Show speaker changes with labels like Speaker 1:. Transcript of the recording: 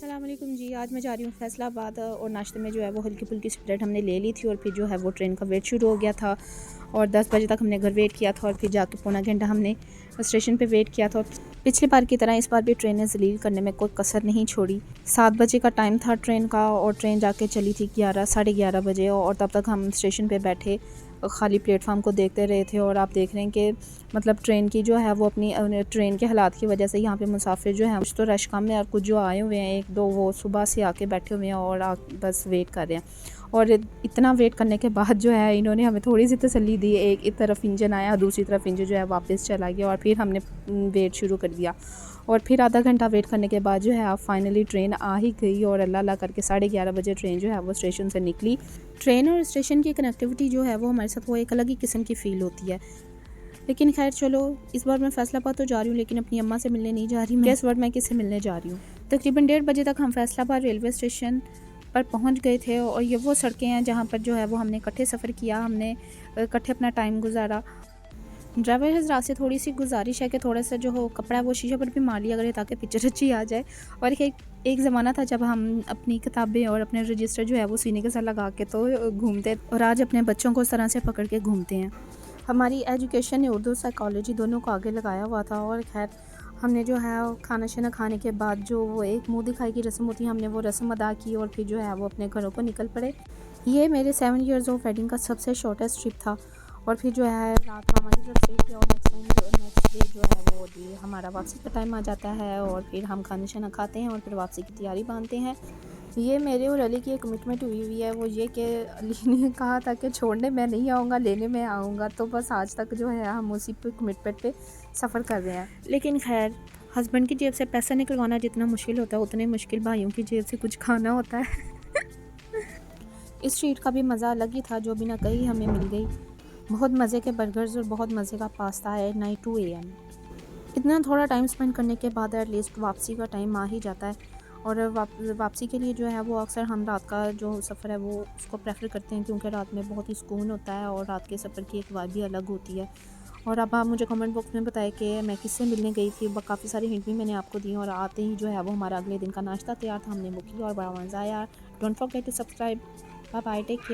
Speaker 1: अस्सलाम वालेकुम जी। आज मैं जा रही हूँ फैसलाबाद और नाश्ते में जो है वो हल्की फुल्की स्प्रेड हमने ले ली थी और फिर जो है वो ट्रेन का वेट शुरू हो गया था और 10 बजे तक हमने घर वेट किया था और फिर जाके पौना घंटा हमने स्टेशन पे वेट किया था। पिछली बार की तरह इस बार भी ट्रेन ने जलील करने में कोई कसर नहीं छोड़ी। 7 बजे का टाइम था ट्रेन का और ट्रेन जाके चली थी 11 साढ़े 11 बजे और तब तक हम स्टेशन पे बैठे खाली प्लेटफार्म को देखते रहे थे। और आप देख रहे हैं कि मतलब ट्रेन की जो है वो अपनी ट्रेन के हालात की वजह से यहाँ पे मुसाफिर जो हैं कुछ तो रश कम है और कुछ जो आए हुए हैं एक दो वो सुबह से आके बैठे हुए हैं और बस वेट कर रहे हैं। और इतना वेट करने के बाद जो है इन्होंने हमें थोड़ी सी तसल्ली दी। एक तरफ इंजन आया, दूसरी तरफ इंजन जो है वापस चला गया और फिर हमने वेट शुरू कर दिया। और फिर आधा घंटा वेट करने के बाद जो है आप फाइनली ट्रेन आ ही गई और अल्लाह अल्लाह करके 11:30 बजे ट्रेन जो है वो स्टेशन से निकली। ट्रेन और स्टेशन की कनेक्टिविटी जो है वो हमारे साथ वो एक अलग ही किस्म की फ़ील होती है। लेकिन खैर चलो, इस बार मैं फैसलाबाद तो जा रही हूँ लेकिन अपनी अम्मा से मिलने नहीं जा रही। मैं इस बार मैं किससे मिलने जा रही हूँ। तकरीबन 1:30 बजे तक हम फैसलाबाद रेलवे स्टेशन पर पहुँच गए थे और ये वो सड़कें हैं जहाँ पर जो है वो हमने इकट्ठे सफ़र किया, हमने इकट्ठे अपना टाइम गुजारा। ड्राइवर हजरात से थोड़ी सी गुजारिश है कि थोड़ा सा जो हो कपड़ा है वो शीशे पर भी मार लिया करें ताकि पिक्चर अच्छी आ जाए। और एक ज़माना था जब हम अपनी किताबें और अपने रजिस्टर जो है वो सीने के साथ लगा के तो घूमते, और आज अपने बच्चों को उस तरह से पकड़ के घूमते हैं। हमारी एजुकेशन ने उर्दू साइकोलॉजी दोनों को आगे लगाया हुआ था। और खैर हमने जो है खाना शाना खाने के बाद जो वो एक मुँह दिखाई की रस्म होती है, हमने वो रस्म अदा की और फिर जो है वो अपने घरों को निकल पड़े। ये मेरे 7 ईयर्स ऑफ वेडिंग का सबसे शॉर्टेस्ट ट्रिप था। और फिर जो है रात मामा की तरफ से किया और नेक्स्ट डे जो है वो हमारा वापसी का टाइम आ जाता है और फिर हम खाना शाना खाते हैं और फिर वापसी की तैयारी बांधते हैं। ये मेरे और अली की एक कमिटमेंट हुई है, वो ये कि अली ने कहा था कि छोड़ने मैं नहीं आऊँगा, लेने मैं आऊँगा। तो बस आज तक जो है हम उसी पे कमिटमेंट पे सफ़र कर रहे हैं। लेकिन खैर हस्बैंड की जेब से पैसा निकलवाना जितना मुश्किल होता है उतने मुश्किल भाइयों की जेब से कुछ खाना होता है। इस ट्रीट का भी मज़ा अलग ही था जो बिना कहीं हमें मिल गई। बहुत मज़े के बर्गर्स और बहुत मज़े का पास्ता एट नाइट 2 AM। इतना थोड़ा टाइम स्पेंड करने के बाद एटलीस्ट वापसी का टाइम आ ही जाता है। और वापसी के लिए जो है वो अक्सर हम रात का जो सफ़र है वो उसको प्रेफर करते हैं क्योंकि रात में बहुत ही सुकून होता है और रात के सफ़र की एक वाइब भी अलग होती है। और अब आप मुझे कमेंट बॉक्स में बताएं कि मैं किससे मिलने गई थी। काफ़ी सारी हिंट भी मैंने आपको दी और आते ही जो है वो हमारा अगले दिन का नाश्ता तैयार था, हमने वो किया और बड़ा मज़ा आया। Don't forget to subscribe. Bye bye, take care.